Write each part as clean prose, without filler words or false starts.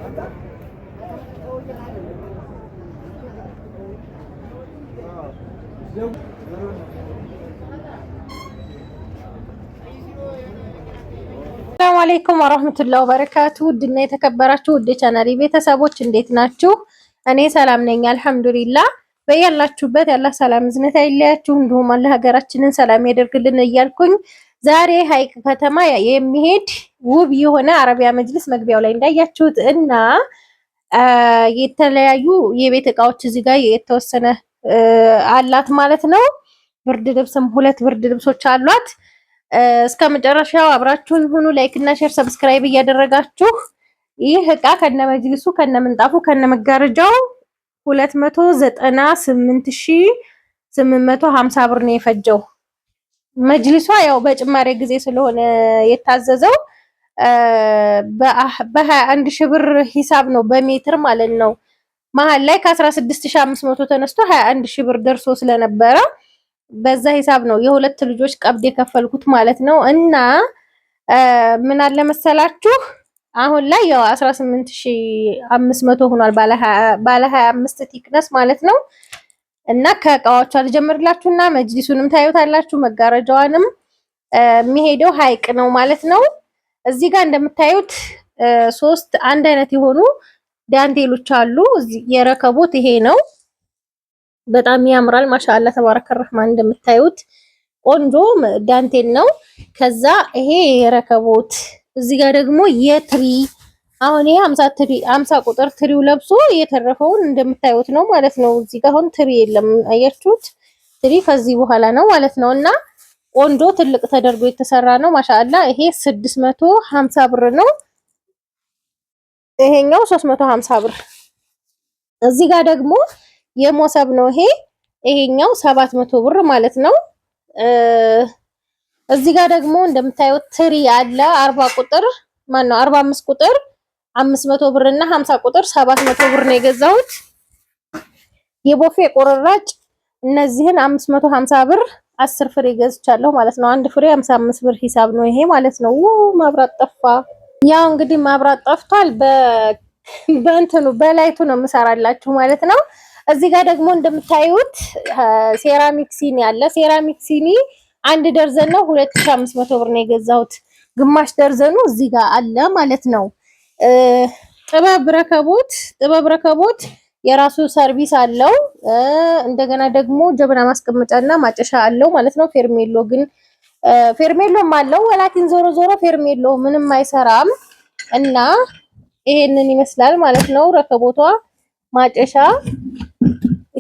ሰላም አለይኩም ወራህመቱላሂ ወበረካቱ። ውድና የተከበራችሁ ውድ ቻናሌ ቤተሰቦች እንዴት ናችሁ? እኔ ሰላም ነኝ አልሐምዱሊላህ። በያላችሁበት ያላህ ሰላም እዝነት አይለያችሁ፣ እንዲሁም አላህ ሀገራችንን ሰላም ያደርግልን እያልኩኝ ዛሬ ሀይቅ ከተማ የሚሄድ ውብ የሆነ አረቢያ መጅልስ መግቢያው ላይ እንዳያችሁት እና የተለያዩ የቤት እቃዎች እዚህ ጋር የተወሰነ አላት ማለት ነው። ብርድ ልብስም 2 ብርድ ልብሶች አሏት። እስከ መጨረሻው አብራችሁን ሁኑ። ላይክ እና ሼር ሰብስክራይብ እያደረጋችሁ ይህ እቃ ከነ መጅልሱ ከነ ምንጣፉ ከነ መጋረጃው 298850 ብር ነው የፈጀው። መጅልሷ ያው በጭማሪ ጊዜ ስለሆነ የታዘዘው በ21 ሺህ ብር ሂሳብ ነው በሜትር ማለት ነው። መሀል ላይ ከ16500 ተነስቶ 21 ሺህ ብር ደርሶ ስለነበረ በዛ ሂሳብ ነው የሁለት ልጆች ቀብድ የከፈልኩት ማለት ነው። እና ምን አለ መሰላችሁ አሁን ላይ ያው 18500 ሆኗል ባለ 25 ቲክነስ ማለት ነው። እና ከእቃዎቿ ልጀምርላችሁና መጅሊሱንም ታዩታላችሁ። መጋረጃዋንም የሚሄደው ሀይቅ ነው ማለት ነው። እዚህ ጋር እንደምታዩት 3 አንድ አይነት የሆኑ ዳንቴሎች አሉ። የረከቦት ይሄ ነው። በጣም ያምራል። ማሻአላ ተባረከ ረህማን። እንደምታዩት ቆንጆ ዳንቴል ነው። ከዛ ይሄ የረከቦት እዚህ ጋር ደግሞ የትሪ አሁን ይሄ 50 ቁጥር ትሪው ለብሶ የተረፈውን እንደምታዩት ነው ማለት ነው። እዚህ ጋር አሁን ትሪ የለም አያችሁት። ትሪ ከዚህ በኋላ ነው ማለት ነው። እና ቆንጆ ትልቅ ተደርጎ የተሰራ ነው ማሻአላ። ይሄ 650 ብር ነው። ይሄኛው 350 ብር። እዚህ ጋር ደግሞ የሞሰብ ነው ይሄኛው 700 ብር ማለት ነው። እዚህ ጋር ደግሞ እንደምታዩት ትሪ አለ 40 ቁጥር ማን ነው 45 ቁጥር 500 ብር እና 50 ቁጥር 700 ብር ነው የገዛሁት። የቦፌ ቁርራጭ እነዚህን 550 ብር 10 ፍሬ ገዝቻለሁ ማለት ነው። አንድ ፍሬ 55 ብር ሂሳብ ነው ይሄ ማለት ነው። ማብራት ጠፋ። ያው እንግዲህ ማብራት ጠፍቷል። በእንትኑ በላይቱ ነው የምሰራላችሁ ማለት ነው። እዚህ ጋር ደግሞ እንደምታዩት ሴራሚክ ሲኒ አለ። ሴራሚክ ሲኒ አንድ ደርዘን ነው 2500 ብር ነው የገዛሁት። ግማሽ ደርዘኑ እዚህ ጋር አለ ማለት ነው። ጥበብ ረከቦት የራሱ ሰርቪስ አለው። እንደገና ደግሞ ጀበና ማስቀመጫና ማጨሻ አለው ማለት ነው። ፌርሜሎም አለው ወላኪን ዞሮ ዞሮ ፌርሜሎ ምንም አይሰራም እና ይሄንን ይመስላል ማለት ነው። ረከቦቷ ማጨሻ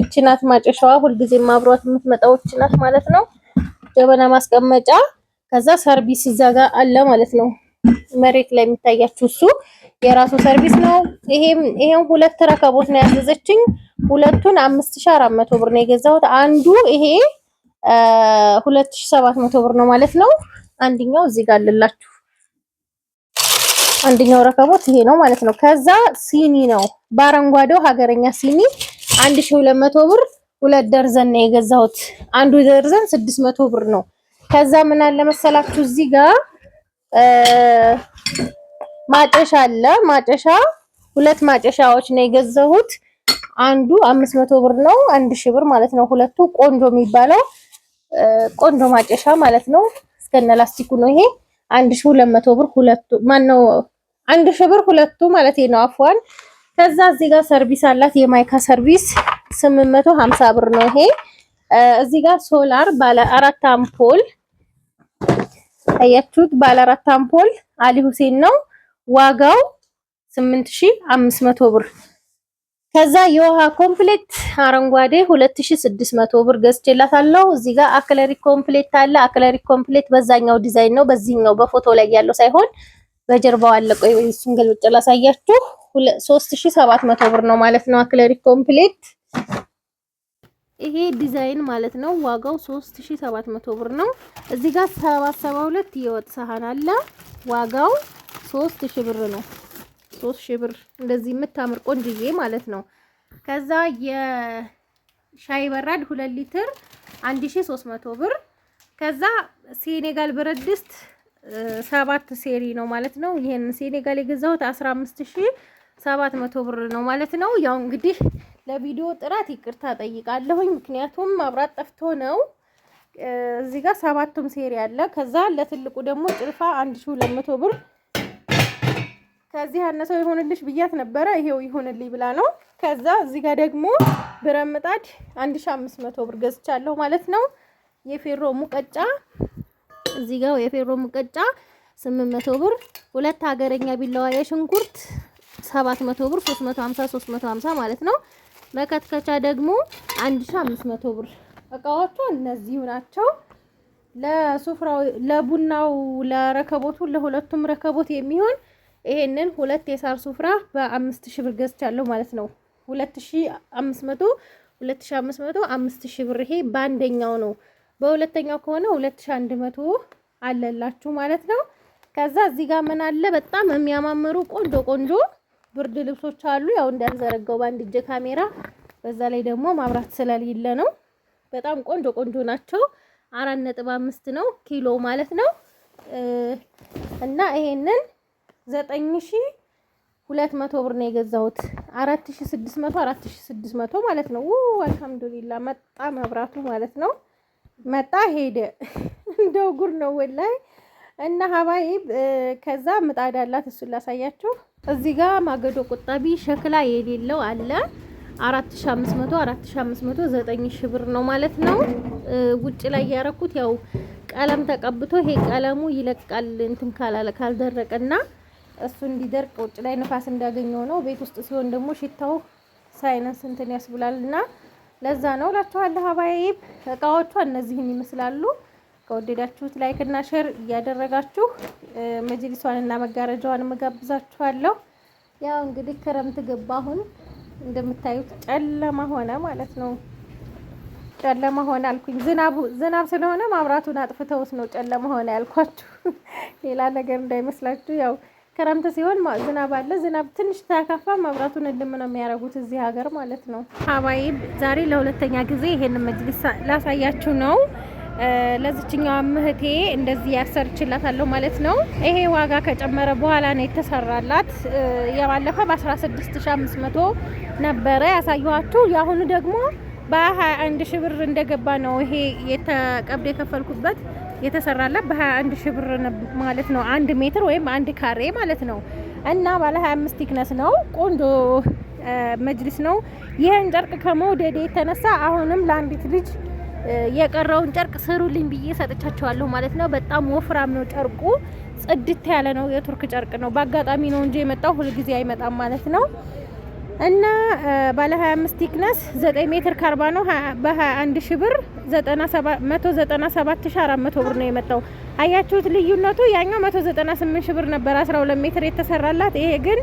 እችናት ማጨሻዋ ሁልጊዜም አብሯት የምትመጣው እችናት ማለት ነው። ጀበና ማስቀመጫ ከዛ ሰርቪስ እዛ ጋር አለ ማለት ነው። መሬት ላይ የሚታያችሁ እሱ የራሱ ሰርቪስ ነው። ይሄን 2 ረከቦት ነው ያዘዘችኝ። ሁለቱን 5400 ብር ነው የገዛሁት። አንዱ ይሄ 2700 ብር ነው ማለት ነው። አንደኛው እዚህ ጋር አለላችሁ። አንደኛው ረከቦት ይሄ ነው ማለት ነው። ከዛ ሲኒ ነው በአረንጓዴው ሀገረኛ ሲኒ 1200 ብር 2 ደርዘን ነው የገዛሁት። አንዱ ደርዘን 600 ብር ነው። ከዛ ምን አለ መሰላችሁ እዚህ ጋር ማጨሻ አለ። ማጨሻ 2 ማጨሻዎች ነው የገዛሁት። አንዱ 500 ብር ነው 1000 ብር ማለት ነው። ሁለቱ ቆንጆ የሚባለው ቆንጆ ማጨሻ ማለት ነው። እስከነ ላስቲኩ ነው ይሄ 1200 ብር ሁለቱ ማነው 1000 ብር ሁለቱ ማለት ነው አፍዋን። ከዛ እዚህ ጋር ሰርቪስ አላት የማይካ ሰርቪስ 850 ብር ነው ይሄ። እዚህ ጋር ሶላር ባለ 4 አምፖል አያችሁት። ባለ 4 አምፖል አሊ ሁሴን ነው ዋጋው 8500 ብር። ከዛ የውሃ ኮምፕሌት አረንጓዴ 2600 ብር ገዝቼላታለሁ። እዚህ ጋር አክለሪክ ኮምፕሌት አለ። አክለሪክ ኮምፕሌት በዛኛው ዲዛይን ነው በዚህኛው በፎቶ ላይ ያለው ሳይሆን በጀርባው አለ። ቆይ እሱን ገልብጬ ላሳያችሁ። 3700 ብር ነው ማለት ነው አክለሪክ ኮምፕሌት ይሄ ዲዛይን ማለት ነው። ዋጋው 3700 ብር ነው። እዚህ ጋር 772 የወጥ ሰሃን አለ። ዋጋው 3000 ብር ነው። 3000 ብር እንደዚህ የምታምር ቆንጅዬ ማለት ነው። ከዛ የሻይ በራድ 2 ሊትር 1300 ብር። ከዛ ሴኔጋል ብረት ድስት 7 ሴሪ ነው ማለት ነው። ይሄን ሴኔጋል የገዛሁት 15000 700 ብር ነው ማለት ነው። ያው እንግዲህ ለቪዲዮ ጥራት ይቅርታ ጠይቃለሁኝ፣ ምክንያቱም ማብራት ጠፍቶ ነው። እዚህ ጋር 7ቱም ሴሪ አለ። ከዛ ለትልቁ ደግሞ ጭልፋ 1200 ብር። ከዚህ ያነሰው ይሆንልሽ ብያት ነበረ፣ ይሄው ይሆንልኝ ብላ ነው። ከዛ እዚህ ጋር ደግሞ ብረት ምጣድ 1500 ብር ገዝቻለሁ ማለት ነው። የፌሮ ሙቀጫ እዚህ ጋር የፌሮ ሙቀጫ 800 ብር። ሁለት ሀገረኛ ቢላዋ የሽንኩርት 700 ብር፣ 350 ማለት ነው። መከትከቻ ደግሞ 1500 ብር። እቃዎቹ እነዚህ ናቸው። ለሱፍራው ለቡናው ለረከቦቱ ለሁለቱም ረከቦት የሚሆን ይሄንን ሁለት የሳር ሱፍራ በ5000 ብር ገዝቻለሁ ማለት ነው። 2500 5000 ብር። ይሄ በአንደኛው ነው። በሁለተኛው ከሆነ 2100 አለላችሁ ማለት ነው። ከዛ እዚህ ጋር ምን አለ? በጣም የሚያማምሩ ቆንጆ ቆንጆ ብርድ ልብሶች አሉ። ያው እንዳልዘረጋው በአንድ እጅ ካሜራ፣ በዛ ላይ ደግሞ ማብራት ስለሌለ ነው። በጣም ቆንጆ ቆንጆ ናቸው። 4.5 ነው ኪሎ ማለት ነው። እና ይሄንን 9200 ብር ነው የገዛሁት። 4600 ማለት ነው። አልሐምዱሊላህ መጣ መብራቱ ማለት ነው። መጣ ሄደ እንደው ጉር ነው ወላይ። እና ሀባይብ ከዛ ምጣድ አላት፣ እሱን ላሳያችሁ። እዚህ ጋር ማገዶ ቁጣቢ ሸክላ የሌለው አለ 4500 9000 ብር ነው ማለት ነው። ውጭ ላይ ያረኩት ያው ቀለም ተቀብቶ ይሄ ቀለሙ ይለቃል እንትን ካላለ ካልደረቀና እሱ እንዲደርቅ ውጭ ላይ ንፋስ እንዳገኘው ነው። ቤት ውስጥ ሲሆን ደግሞ ሽታው ሳይነስ እንትን ያስብላልና ለዛ ነው እላችኋለሁ ሀባይብ። እቃዎቿ እነዚህን ይመስላሉ። ከወደዳችሁት ላይክ እና ሼር እያደረጋችሁ መጅሊሷን እና መጋረጃዋን መጋብዛችኋለሁ። ያው እንግዲህ ክረምት ገባ። አሁን እንደምታዩት ጨለማ ሆነ ማለት ነው። ጨለማ ሆነ አልኩኝ። ዝናብ ስለሆነ ማብራቱን አጥፍተውት ነው ጨለማ ሆነ ያልኳችሁ። ሌላ ነገር እንዳይመስላችሁ። ያው ክረምት ሲሆን ዝናብ አለ። ዝናብ ትንሽ ተካፋ ማብራቱን እልም ነው የሚያደርጉት እዚህ ሀገር ማለት ነው። ሀባይብ ዛሬ ለሁለተኛ ጊዜ ይሄን መጅሊስ ላሳያችሁ ነው። ለዚችኛዋ እህቴ እንደዚህ ያሰርችላታለሁ ማለት ነው። ይሄ ዋጋ ከጨመረ በኋላ ነው የተሰራላት። የባለፈ በ16500 ነበረ ያሳየኋችሁ። የአሁኑ ደግሞ በ21000 ብር እንደገባ ነው። ይሄ የተቀብድ የከፈልኩበት የተሰራላት በ21000 ብር ማለት ነው። 1 ሜትር ወይም 1 ካሬ ማለት ነው። እና ባለ 25 ቲክነስ ነው። ቆንጆ መጅሊስ ነው። ይሄን ጨርቅ ከመውደድ የተነሳ አሁንም ለአንዲት ልጅ የቀረውን ጨርቅ ስሩልኝ ብዬ ሰጥቻቸዋለሁ ማለት ነው። በጣም ወፍራም ነው ጨርቁ፣ ጽድት ያለ ነው። የቱርክ ጨርቅ ነው። በአጋጣሚ ነው እንጂ የመጣው ሁልጊዜ አይመጣም ማለት ነው። እና ባለ 25 ቲክነስ 9 ሜትር ከ40 ነው። በ21000 ብር 197400 ብር ነው የመጣው። አያችሁት ልዩነቱ? ያኛው 198000 ብር ነበር 12 ሜትር የተሰራላት። ይሄ ግን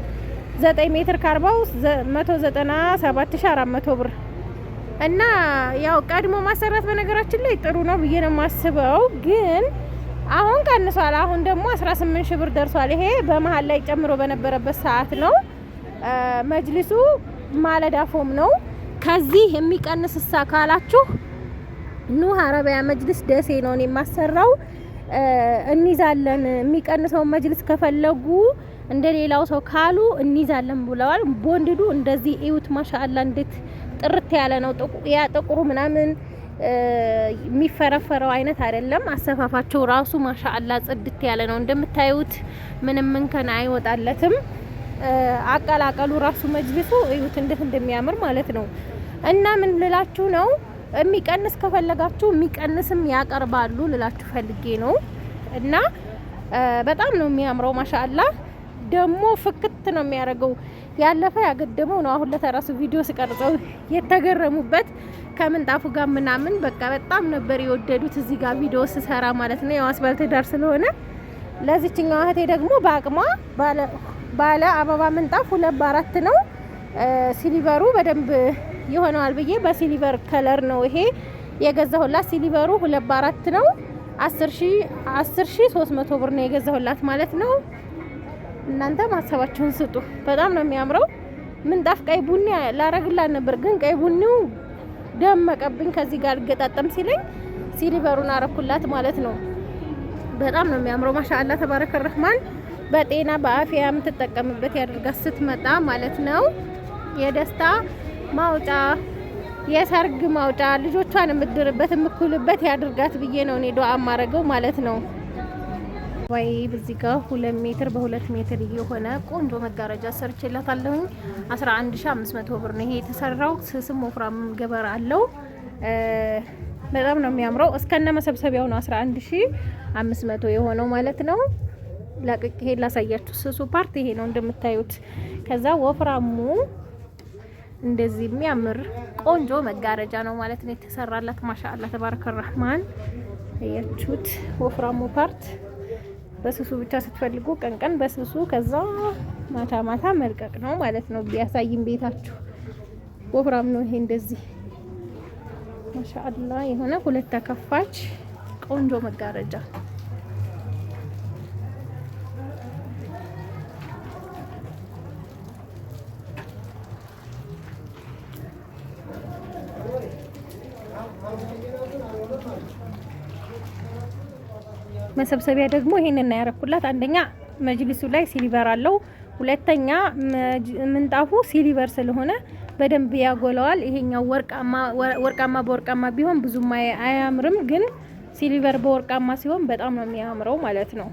9 ሜትር ከ40 197400 ብር። እና ያው ቀድሞ ማሰራት በነገራችን ላይ ጥሩ ነው ብዬ ነው የማስበው፣ ግን አሁን ቀንሷል። አሁን ደግሞ 18000 ብር ደርሷል። ይሄ በመሃል ላይ ጨምሮ በነበረበት ሰዓት ነው። መጅሊሱ ማለዳ ፎም ነው። ከዚህ የሚቀንስሳ ካላችሁ ኑ አረቢያ መጅሊስ ደሴ ነው የማሰራው። እንይዛለን። የሚቀንሰው መጅሊስ ከፈለጉ እንደሌላው ሰው ካሉ እንይዛለን ብለዋል። ቦንድዱ እንደዚህ እዩት። ማሻአላ እንዴት ጥርት ያለ ነው። ያ ጥቁሩ ምናምን የሚፈረፈረው አይነት አይደለም። አሰፋፋቸው ራሱ ማሻአላ ጽድት ያለ ነው። እንደምታዩት ምንም እንከን አይወጣለትም። አቀላቀሉ ራሱ መጅሊሱ እዩት እንዴት እንደሚያምር ማለት ነው። እና ምን ልላችሁ ነው፣ የሚቀንስ ከፈለጋችሁ የሚቀንስም ያቀርባሉ ልላችሁ ፈልጌ ነው። እና በጣም ነው የሚያምረው ማሻአላ። ደግሞ ፍክት ነው የሚያደርገው። ያለፈ ያገደመው ነው። አሁን ለተራሱ ቪዲዮ ሲቀርጸው የተገረሙበት ከምንጣፉ ጋር ምናምን በቃ በጣም ነበር የወደዱት። እዚህ ጋር ቪዲዮ ስሰራ ማለት ነው። ያው አስፋልት ዳር ስለሆነ ለዚህኛው እህቴ ደግሞ በአቅሟ ባለ አበባ ምንጣፍ 2 በ4 ነው። ሲሊቨሩ በደንብ ይሆነዋል ብዬ በሲሊቨር ከለር ነው ይሄ የገዛሁላት። ሲሊቨሩ 2 በ4 ነው። 10300 ብር ነው የገዛሁላት ማለት ነው። እናንተ ማሰባችሁን ስጡ። በጣም ነው የሚያምረው። ምንጣፍ ቀይ ቡኒ ላረግላት ነበር፣ ግን ቀይ ቡኒው ደመቀብኝ። ከዚህ ጋር ገጣጠም ሲለኝ ሲሊቨሩን አረኩላት ማለት ነው። በጣም ነው የሚያምረው። ማሻአላ ተባረከ ረህማን። በጤና በአፊያ የምትጠቀምበት ያድርጋት ስትመጣ ማለት ነው። የደስታ ማውጫ የሰርግ ማውጫ ልጆቿን የምትድርበት የምትኩልበት ያድርጋት ብዬ ነው እኔ ዱአ ማረገው ማለት ነው። ወይ በዚህ ጋር 2 ሜትር በ2 ሜትር የሆነ ቆንጆ መጋረጃ ሰርቼላታለሁኝ 11500 ብር ነው ይሄ የተሰራው። ስስም ወፍራም ገበር አለው። በጣም ነው የሚያምረው። እስከነ መሰብሰቢያው ነው 11500 የሆነው ማለት ነው። ለቅቄ ይሄ ላሳያችሁ። ስሱ ፓርት ይሄ ነው እንደምታዩት። ከዛ ወፍራሙ እንደዚህ የሚያምር ቆንጆ መጋረጃ ነው ማለት ነው የተሰራላት። ማሻአላ ተባረከ ረህማን። አያችሁት? ወፍራሙ ፓርት በስሱ ብቻ ስትፈልጉ ቀን ቀን በስሱ ከዛ ማታ ማታ መልቀቅ ነው ማለት ነው። ቢያሳይም ቤታችሁ ወፍራም ነው ይሄ እንደዚህ ማሻአላ የሆነ 2 ተከፋች ቆንጆ መጋረጃ። መሰብሰቢያ ደግሞ ይሄንን ያረኩላት። አንደኛ መጅሊሱ ላይ ሲሊቨር አለው፣ ሁለተኛ ምንጣፉ ሲሊቨር ስለሆነ በደንብ ያጎላዋል። ይሄኛው ወርቃማ በወርቃማ ቢሆን ብዙም አያምርም፣ ግን ሲሊቨር በወርቃማ ሲሆን በጣም ነው የሚያምረው ማለት ነው።